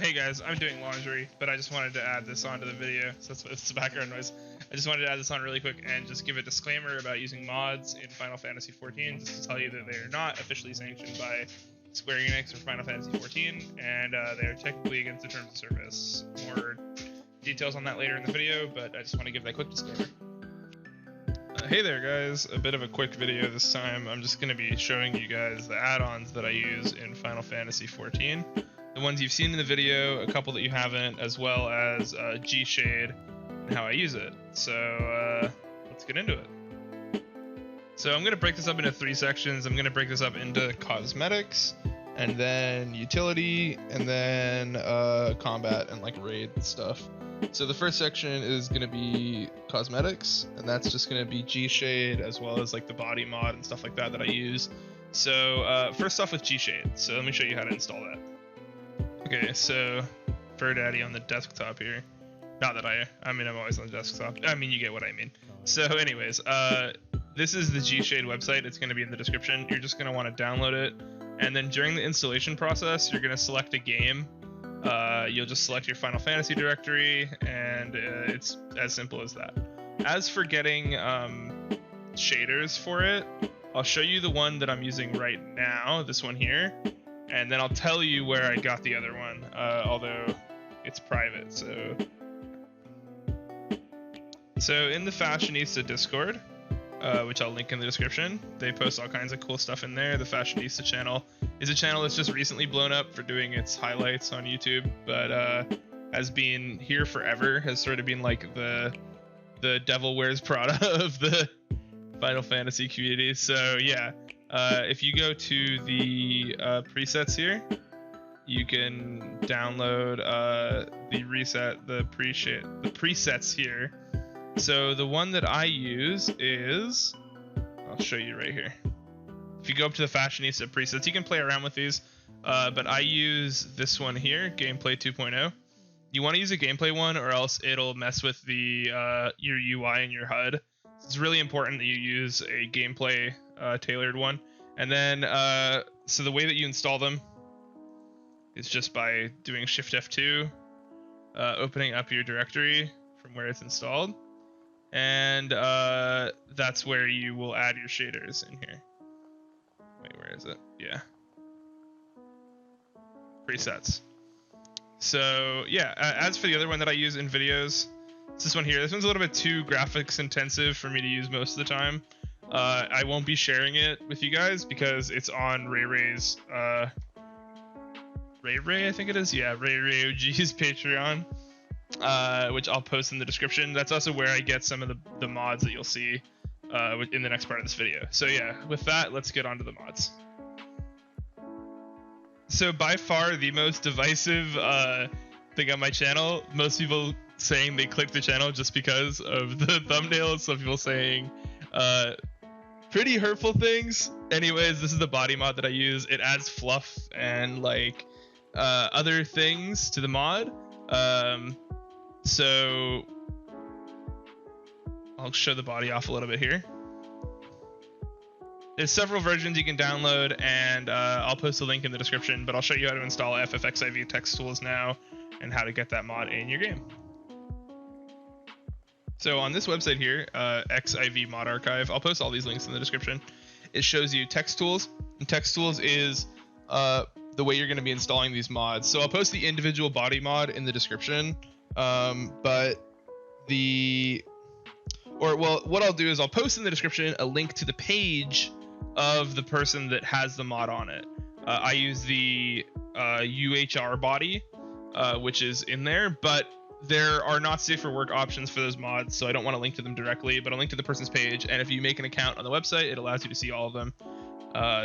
Hey guys, I'm doing laundry, but I just wanted to add this onto the video, so it's the background noise. I just wanted to add this on really quick and just give a disclaimer about using mods in Final Fantasy XIV, just to tell you that they are not officially sanctioned by Square Enix or Final Fantasy XIV, and they are technically against the terms of service. More details on that later in the video, but I just want to give that quick disclaimer. Hey there guys, a bit of a quick video this time. I'm just going to be showing you guys the add-ons that I use in Final Fantasy XIV. The ones you've seen in the video, a couple that you haven't, as well as G-Shade and how I use it. So let's get into it. So I'm going to break this up into 3 sections. I'm going to break this up into cosmetics, and then utility, and then combat and like raid stuff. So the first section is going to be cosmetics, and that's just going to be G-Shade as well as like the body mod and stuff like that I use. So first off with G-Shade. So let me show you how to install that. Okay, so Fur Daddy on the desktop here. Not that I mean I'm always on the desktop. I mean you get what I mean. So anyways, this is the G-Shade website. It's going to be in the description. You're just going to want to download it, and then during the installation process, you're going to select a game. You'll just select your Final Fantasy directory, and it's as simple as that. As for getting shaders for it, I'll show you the one that I'm using right now, this one here, and then I'll tell you where I got the other one, although it's private. So in the Fashionista Discord, which I'll link in the description, they post all kinds of cool stuff in there. The Fashionista channel is a channel that's just recently blown up for doing its highlights on YouTube, but has been here forever, has sort of been like the Devil Wears Prada of the Final Fantasy community. So yeah, if you go to the presets here, you can download the presets here. So the one that I use is, I'll show you right here. If you go up to the Fashionista presets, you can play around with these, but I use this one here, Gameplay 2.0. You want to use a gameplay one, or else it'll mess with the your UI and your HUD. It's really important that you use a gameplay tailored one. And then, so the way that you install them is just by doing Shift F2, opening up your directory from where it's installed, and that's where you will add your shaders in here. Wait, where is it? Yeah. Presets. So yeah, as for the other one that I use in videos, it's this one here. This one's a little bit too graphics intensive for me to use most of the time. I won't be sharing it with you guys because it's on Ray's Ray, I think it is. Yeah, Ray OG's Patreon, which I'll post in the description. That's also where I get some of the mods that you'll see in the next part of this video. So yeah, with that, let's get on to the mods. So by far the most divisive thing on my channel, most people saying they clicked the channel just because of the thumbnail, some people saying pretty hurtful things. Anyways, this is the body mod that I use. It adds fluff and like other things to the mod. So I'll show the body off a little bit here. There's several versions you can download, and I'll post a link in the description, but I'll show you how to install FFXIV text tools now and how to get that mod in your game. So on this website here, XIV Mod Archive, I'll post all these links in the description. It shows you text tools, and text tools is the way you're going to be installing these mods. So I'll post the individual body mod in the description, but what I'll do is I'll post in the description a link to the page of the person that has the mod on it. I use the UHR body, which is in there, but there are not safe for work options for those mods, so I don't want to link to them directly, but I'll link to the person's page, and if you make an account on the website, it allows you to see all of them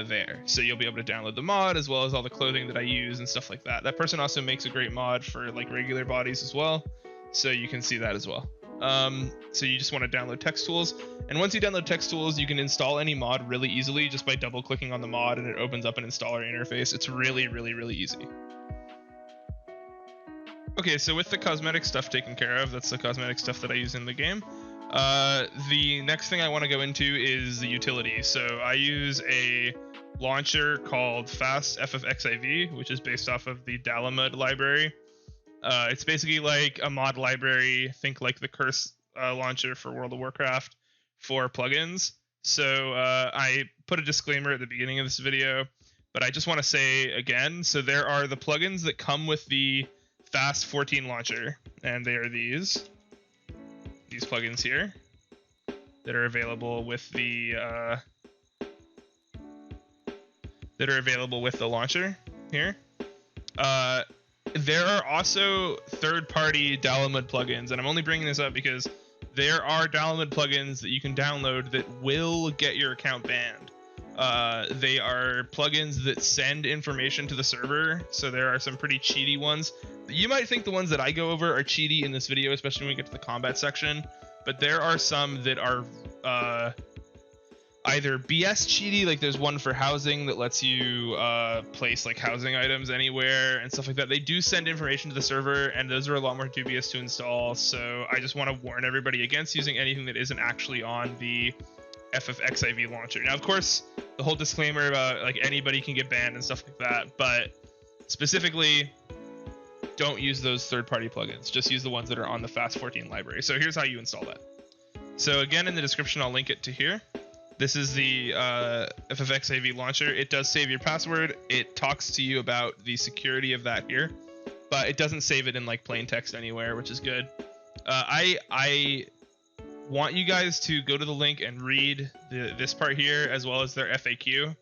there. So you'll be able to download the mod as well as all the clothing that I use and stuff like that. That person also makes a great mod for like regular bodies as well, so you can see that as well. So you just want to download text tools, and once you download text tools, you can install any mod really easily just by double clicking on the mod, and it opens up an installer interface. It's really easy. Okay, so with the cosmetic stuff taken care of, that's the cosmetic stuff that I use in the game. The next thing I want to go into is the utility. So I use a launcher called Fast FFXIV, which is based off of the Dalamud library. It's basically like a mod library, think like the Curse launcher for World of Warcraft for plugins. So I put a disclaimer at the beginning of this video, but I just want to say again, so there are the plugins that come with the Fast 14 launcher, and they are these plugins here that are available with the launcher here. There are also third-party Dalamud plugins, and I'm only bringing this up because there are Dalamud plugins that you can download that will get your account banned. They are plugins that send information to the server, so there are some pretty cheaty ones. You might think the ones that I go over are cheaty in this video, especially when we get to the combat section, but there are some that are either BS cheaty, like there's one for housing that lets you place like housing items anywhere and stuff like that. They do send information to the server, and those are a lot more dubious to install, so I just want to warn everybody against using anything that isn't actually on the FFXIV launcher. Now, of course, the whole disclaimer about like anybody can get banned and stuff like that, but specifically, don't use those third-party plugins. Just use the ones that are on the Fast 14 library. So here's how you install that. So again, in the description, I'll link it to here. This is the FFXIV launcher. It does save your password. It talks to you about the security of that here, but it doesn't save it in like plain text anywhere, which is good. I want you guys to go to the link and read this part here, as well as their FAQ,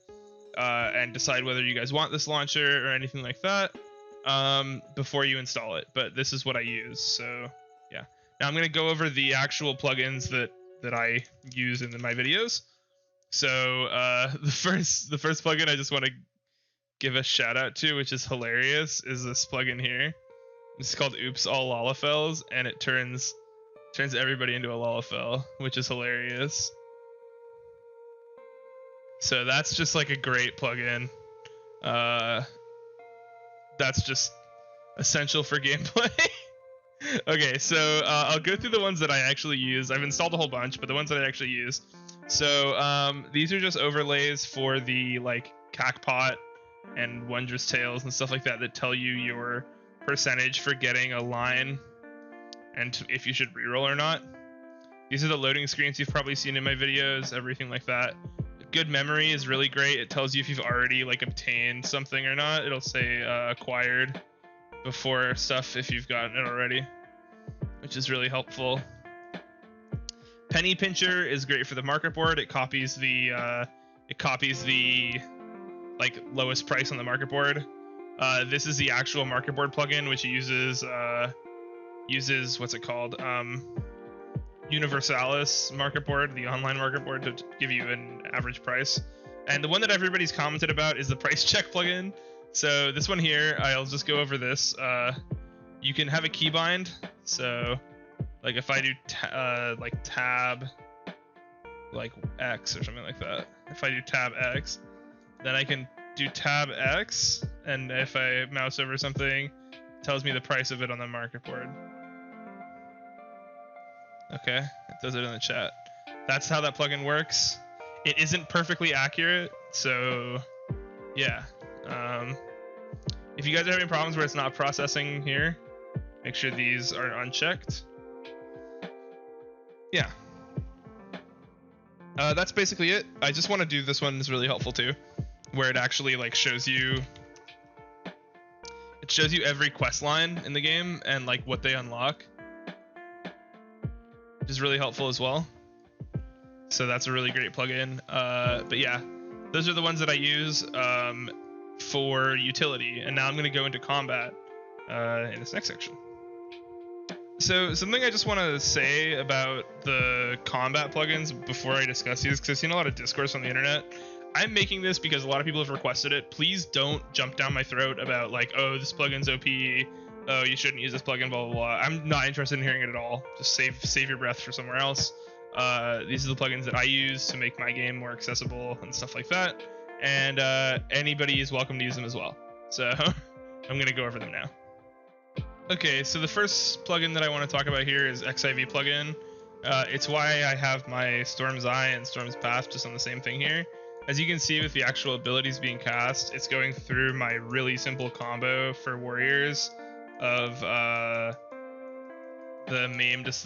and decide whether you guys want this launcher or anything like that before you install it. But this is what I use, so yeah. Now I'm going to go over the actual plugins that I use in my videos. So the first plugin I just want to give a shout out to, which is hilarious, is this plugin here. It's called Oops All Lalafels, and it turns everybody into a Lalafell, which is hilarious. So that's just like a great plugin. That's just essential for gameplay. Okay, so I'll go through the ones that I actually use. I've installed a whole bunch, but the ones that I actually use. So these are just overlays for the like Cactbot and Wondrous Tales and stuff like that tell you your percentage for getting a line and if you should reroll or not. These are the loading screens you've probably seen in my videos, everything like that. Good memory is really great. It tells you if you've already like obtained something or not. It'll say acquired before stuff if you've gotten it already, which is really helpful. Penny Pincher is great for the market board. It copies the like lowest price on the market board. This is the actual market board plugin, which uses what's it called? Universalis market board, the online market board, to give you an average price. And the one that everybody's commented about is the price check plugin. So this one here, I'll just go over this. You can have a keybind. So like if I do tab like X or something like that. If I do tab X, then I can do tab X, and if I mouse over something, it tells me the price of it on the market board. Okay, it does it in the chat. That's how that plugin works. It isn't perfectly accurate, so yeah. If you guys are having problems where it's not processing here, make sure these are unchecked. Yeah. That's basically it. I just want to do this one is really helpful too, where it actually like shows you every quest line in the game and like what they unlock, which is really helpful as well. So that's a really great plugin. But yeah, those are the ones that I use for utility. And now I'm going to go into combat in this next section. So something I just want to say about the combat plugins before I discuss these, because I've seen a lot of discourse on the internet. I'm making this because a lot of people have requested it. Please don't jump down my throat about like, oh, this plugin's OP. Oh, you shouldn't use this plugin, blah, blah, blah. I'm not interested in hearing it at all. Just save your breath for somewhere else. These are the plugins that I use to make my game more accessible and stuff like that. And anybody is welcome to use them as well. So I'm going to go over them now. Okay, so the first plugin that I want to talk about here is XIV plugin. It's why I have my Storm's Eye and Storm's Path just on the same thing here. as you can see with the actual abilities being cast, it's going through my really simple combo for warriors of the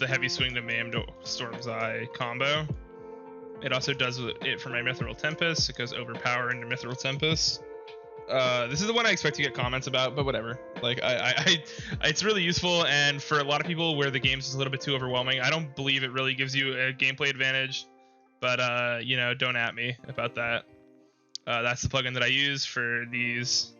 heavy swing to maimed Storm's Eye combo. It also does it for my Mithril Tempest. It goes overpower into Mithril Tempest. This is the one I expect to get comments about, but whatever. Like, it's really useful, and for a lot of people where the game's just a little bit too overwhelming, I don't believe it really gives you a gameplay advantage. But you know, don't at me about that. That's the plugin that I use for these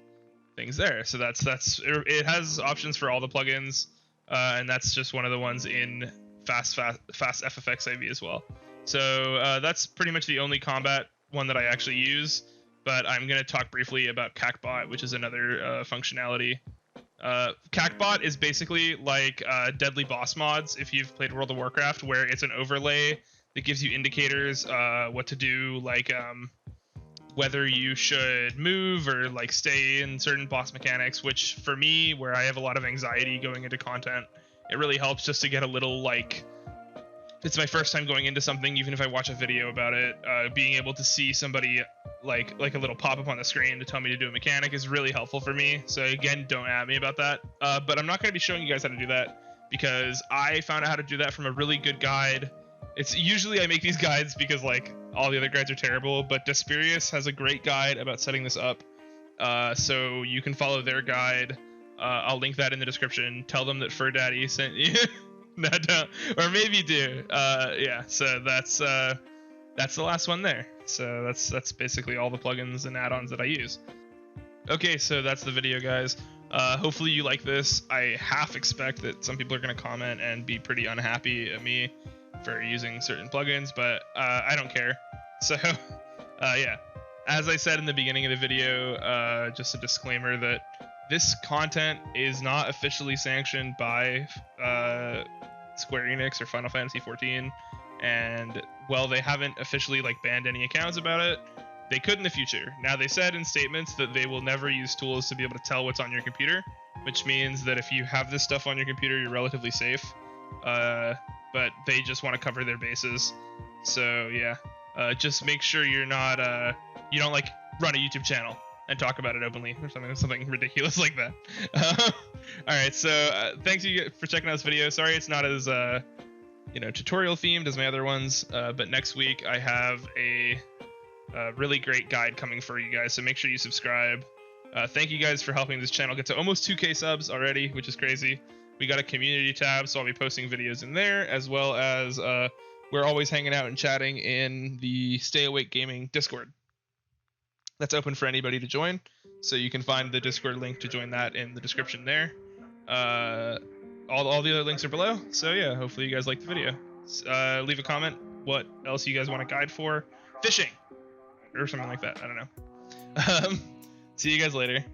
things there. So it has options for all the plugins, and that's just one of the ones in fast FFXIV as well. So that's pretty much the only combat one that I actually use. But I'm going to talk briefly about Cactbot, which is another functionality. Cactbot is basically like Deadly Boss Mods if you've played World of Warcraft, where it's an overlay that gives you indicators what to do, like whether you should move or like stay in certain boss mechanics, which for me, where I have a lot of anxiety going into content, it really helps just to get a little, like, it's my first time going into something, even if I watch a video about it, being able to see somebody like a little pop-up on the screen to tell me to do a mechanic is really helpful for me. So again, don't at me about that. But I'm not going to be showing you guys how to do that because I found out how to do that from a really good guide. It's usually I make these guides because like all the other guides are terrible, but Desperius has a great guide about setting this up. So you can follow their guide. I'll link that in the description. Tell them that Fur Daddy sent you. No, don't. Or maybe do. Yeah, so that's the last one there. So that's basically all the plugins and add-ons that I use. Okay, so that's the video, guys. Hopefully you like this. I half expect that some people are going to comment and be pretty unhappy at me for using certain plugins, but I don't care. So yeah, as I said in the beginning of the video, just a disclaimer that this content is not officially sanctioned by Square Enix or Final Fantasy XIV, and while they haven't officially like banned any accounts about it, they could in the future. Now, they said in statements that they will never use tools to be able to tell what's on your computer, which means that if you have this stuff on your computer, you're relatively safe. But they just want to cover their bases. So yeah, just make sure you're not you don't like run a YouTube channel and talk about it openly or something ridiculous like that. All right, so thanks you for checking out this video. Sorry it's not as tutorial themed as my other ones, but next week I have a really great guide coming for you guys, so make sure you subscribe. Thank you guys for helping this channel get to almost 2K subs already, which is crazy. We got a community tab, so I'll be posting videos in there, as well as we're always hanging out and chatting in the Stay Awake Gaming Discord. That's open for anybody to join, so you can find the Discord link to join that in the description there. All the other links are below, so yeah, hopefully you guys liked the video. Leave a comment what else you guys want a guide for. Fishing! Or something like that, I don't know. See you guys later.